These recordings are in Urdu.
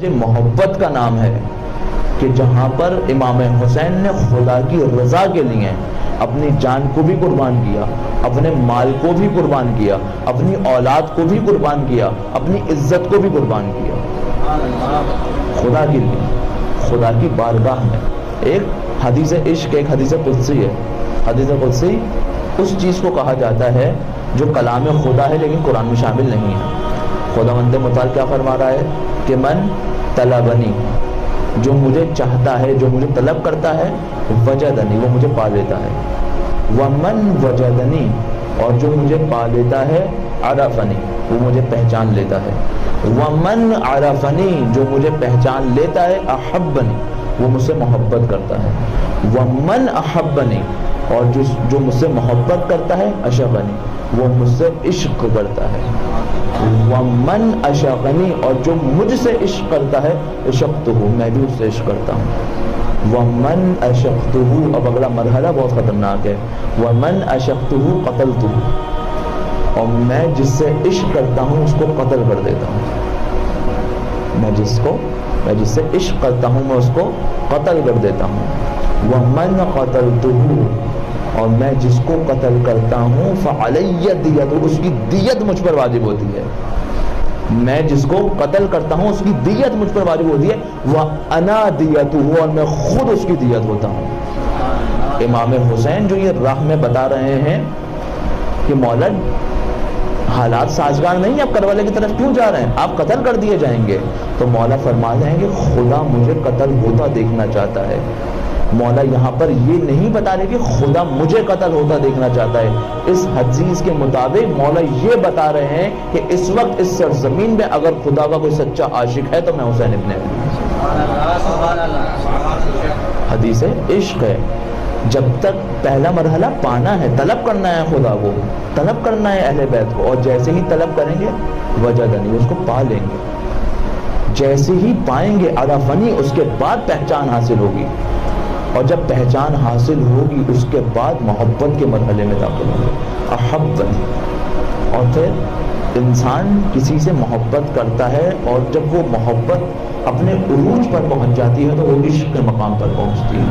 یہ محبت کا نام ہے کہ جہاں پر امام حسین نے خدا کی رضا کے لیے اپنی جان کو بھی قربان کیا، اپنے مال کو بھی قربان کیا، اپنی اولاد کو بھی قربان کیا، اپنی عزت کو بھی قربان کیا خدا کے لیے، خدا کی بارگاہ میں۔ ایک حدیث عشق، ایک حدیث قدسی ہے۔ حدیث قدسی اس چیز کو کہا جاتا ہے جو کلام خدا ہے لیکن قرآن میں شامل نہیں ہے۔ خداوند متعال کیا فرما رہا ہے کہ من طلبنی، جو مجھے چاہتا ہے، جو مجھے طلب کرتا ہے، وجدنی، وہ مجھے پا لیتا ہے، ومن وجدنی، اور جو مجھے پا لیتا ہے، عرفنی، وہ مجھے پہچان لیتا ہے، ومن عرفنی، جو مجھے پہچان لیتا ہے، احبنی، وہ مجھ سے محبت کرتا ہے، ومن احبنی، اور جو مجھ سے محبت کرتا ہے، اشغنی، وہ مجھ سے عشق کرتا ہے، ومن اشغنی، اور جو مجھ سے عشق کرتا ہے، عشقتہ، میں بھی اس سے عشق کرتا ہوں، ومن اشقتہ، اب اگلا مرحلہ بہت خطرناک ہے، ومن اشقتہ قتلتہ، اور میں جس سے عشق کرتا ہوں اس کو قتل کر دیتا ہوں، میں جس سے عشق کرتا ہوں میں اس کو قتل کر دیتا ہوں، ومن قتلتہ، اور میں جس کو قتل کرتا ہوں، فعلی دیت، اس کی دیت مجھ پر واجب ہوتی ہے، میں جس کو قتل کرتا ہوں اس کی دیت مجھ پر واجب ہوتی ہے، وَأَنَا دِيَتُهُ، اور میں خود اس کی دیت ہوتا ہوں۔ امام حسین جو یہ راہ میں بتا رہے ہیں کہ مولا حالات سازگار نہیں، آپ کربلا کی طرف کیوں جا رہے ہیں، آپ قتل کر دیے جائیں گے، تو مولا فرماتے ہیں کہ خدا مجھے قتل ہوتا دیکھنا چاہتا ہے۔ مولا یہاں پر یہ نہیں بتا رہے کہ خدا مجھے قتل ہوتا دیکھنا چاہتا ہے، اس حدیث کے مطابق مولا یہ بتا رہے ہیں کہ اس وقت اس سرزمین میں اگر خدا کا کوئی سچا عاشق ہے تو میں حسین ابن علی۔ حدیث عشق ہے، جب تک پہلا مرحلہ پانا ہے، طلب کرنا ہے خدا کو، طلب کرنا ہے اہل بیت کو، اور جیسے ہی طلب کریں گے وجدنی، اس کو پا لیں گے، جیسے ہی پائیں گے عرفنی، اس کے بعد پہچان حاصل ہوگی، اور جب پہچان حاصل ہوگی اس کے بعد محبت کے مرحلے میں داخل ہوگی، احبنی، اور پھر انسان کسی سے محبت کرتا ہے اور جب وہ محبت اپنے عروج پر پہنچ جاتی ہے تو وہ عشق کے مقام پر پہنچتی ہے،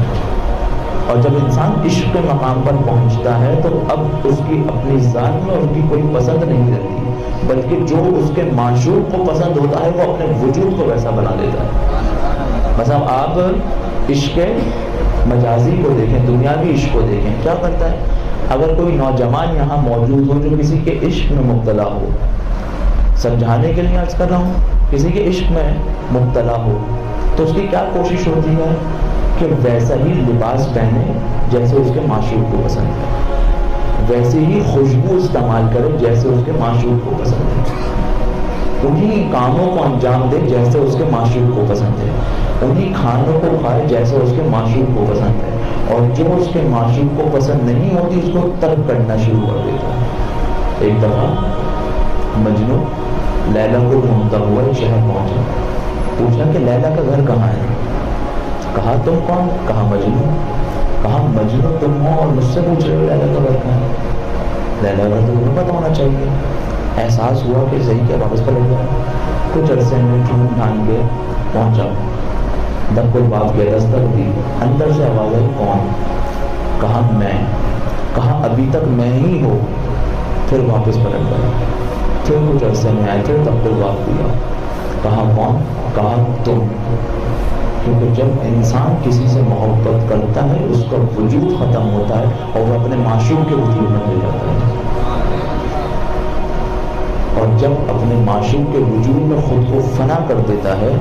اور جب انسان عشق کے مقام پر پہنچتا ہے تو اب اس کی اپنی ذات میں اس کی کوئی پسند نہیں رہتی، بلکہ جو اس کے معشوق کو پسند ہوتا ہے وہ اپنے وجود کو ویسا بنا دیتا ہے۔ مثلا آپ عشق مجازی کو دیکھیں، دنیاوی عشق کو دیکھیں، کیا کرتا ہے، اگر کوئی نوجوان یہاں موجود ہو جو کسی کے عشق میں مبتلا ہو، سمجھانے کے لیے عرض کر رہا ہوں، کسی کے عشق میں مبتلا ہو تو اس کی کیا کوشش ہوتی ہے کہ ویسا ہی لباس پہنے جیسے اس کے معشوق کو پسند ہے، ویسے ہی خوشبو استعمال کرے جیسے اس کے معشوق کو پسند ہے، انہی کاموں کو انجام دے جیسے اس کے معشوق کو پسند ہے، انہی کھانوں کو کھائے جیسے اس کے معشوق کو پسند ہے، اور جو اس کے معشوق کو پسند نہیں ہوتی اس کو ترک کرنا شروع کر دیتا ہے۔ ایک دفعہ مجنوں لیلا کو ڈھونڈتا ہوا ایک شہر پہنچا، پوچھا کہ لیلا کا گھر کہاں ہے، کہا تم کون، کہا مجنوں، کہا مجنوں تم ہو اور مجھ سے پوچھ رہے ہو لیلا کا گھر کہاں ہے، لیلا کا گھر تو تمہیں پتہ ہونا چاہیے۔ احساس ہوا کہ صحیح کیا، واپس پلٹ گیا، کچھ عرصے میں ڈھونڈ ڈھانڈ کے پہنچا، جب کوئی بات کیا، دستک دی، اندر سے آواز آئی کون، کہا میں، کہا ابھی تک میں ہی ہوں، پھر واپس پلٹ گیا، پھر کچھ عرصے میں آئے، پھر تب کوئی بات کیا، کہا کون، کہا تم، کیونکہ جب انسان کسی سے محبت کرتا ہے اس کا وجود ختم ہوتا ہے اور وہ اپنے معشوق کے وجود میں مل جاتا ہے، اور جب اپنے معشوق کے وجود میں خود کو فنا کر دیتا ہے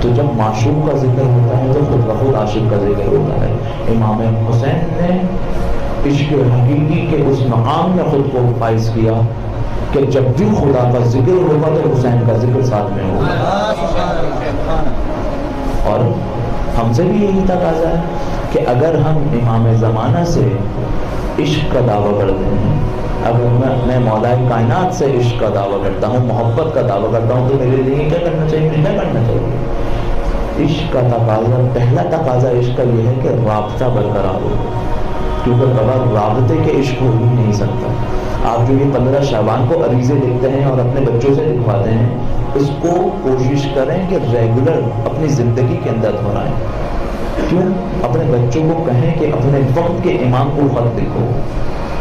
تو جب معشوق کا ذکر ہوتا ہے تو خود بخود عاشق کا ذکر ہوتا ہے۔ امام حسین نے عشق حقیقی کے اس مقام میں خود کو فائز کیا کہ جب بھی خدا کا ذکر ہوگا تو حسین کا ذکر ساتھ میں ہوگا، اور ہم سے بھی یہی تقاضا ہے کہ اگر ہم امام زمانہ سے عشق کا دعویٰ کرتے ہیں، اگر میں مولا کائنات سے عشق کا دعویٰ کرتا ہوں، محبت کا دعویٰ کرتا ہوں، تو میرے لیے کیا کرنا چاہیے، کیا کرنا چاہیے، عشق کا تقاضا، پہلا تقاضا عشق کا یہ ہے کہ رابطہ برقرار ہو، کیونکہ بغیر رابطے کے عشق ہو ہی نہیں سکتا۔ آپ جو یہ 15 شعبان کو عریضے لکھتے ہیں اور اپنے بچوں سے لکھواتے ہیں، اس کو کوشش کریں کہ ریگولر اپنی زندگی کے اندر دہرائیں. کیوں؟ اپنے بچوں کو کہیں کہ اپنے وقت کے امام کو خط لکھو.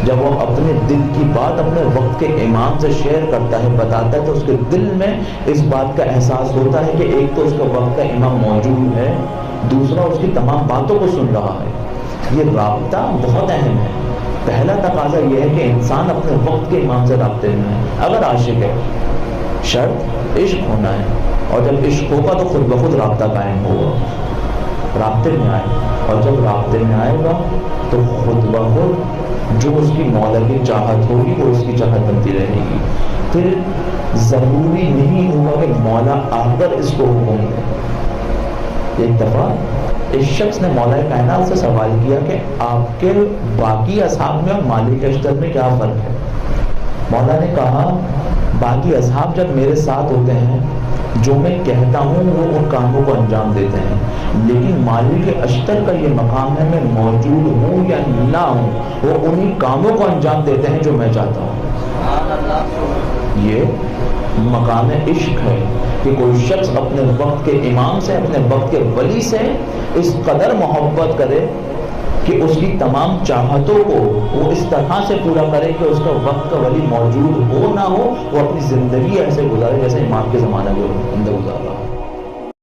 جب وہ اپنے دل کی بات اپنے وقت کے امام سے شیئر کرتا ہے، بتاتا ہے، تو اس کے دل میں اس بات کا احساس ہوتا ہے کہ ایک تو اس کا وقت کا امام موجود ہے، دوسرا اس کی تمام باتوں کو سن رہا ہے. یہ رابطہ بہت اہم ہے. پہلا تقاضا یہ ہے کہ انسان اپنے وقت کے امام سے رابطے میں ہے. اگر عاشق ہے، شرط عشق ہونا ہے، اور جب عشق ہوگا تو خود بخود رابطہ قائم ہوگا. رابطے میں آئے، اور جب رابطے میں آئے گا تو خود بخود جو اس کی مولا کی چاہت ہوگی وہ اس کی چاہت بنتی رہے گی. پھر ضروری نہیں ہوگا کہ مولا آ کر اس کو حکم دے. ایک دفعہ اس شخص نے مولا کائنات سے سوال کیا کہ آپ کے باقی اصحاب میں اور مالک اشتر میں کیا فرق ہے؟ مولا نے کہا باقی اصحاب جب میرے ساتھ ہوتے ہیں، جو میں کہتا ہوں وہ ان کاموں کو انجام دیتے ہیں، لیکن مالک اشتر کا یہ مقام ہے، میں موجود ہوں یا نہ ہوں وہ انہی کاموں کو انجام دیتے ہیں جو میں چاہتا ہوں. یہ مقام عشق ہے کہ کوئی شخص اپنے وقت کے امام سے، اپنے وقت کے ولی سے اس قدر محبت کرے کہ اس کی تمام چاہتوں کو وہ اس طرح سے پورا کرے کہ اس کا وقت کا ولی موجود ہو نہ ہو، وہ اپنی زندگی ایسے گزارے جیسے امام کے زمانہ کے اندر گزارا.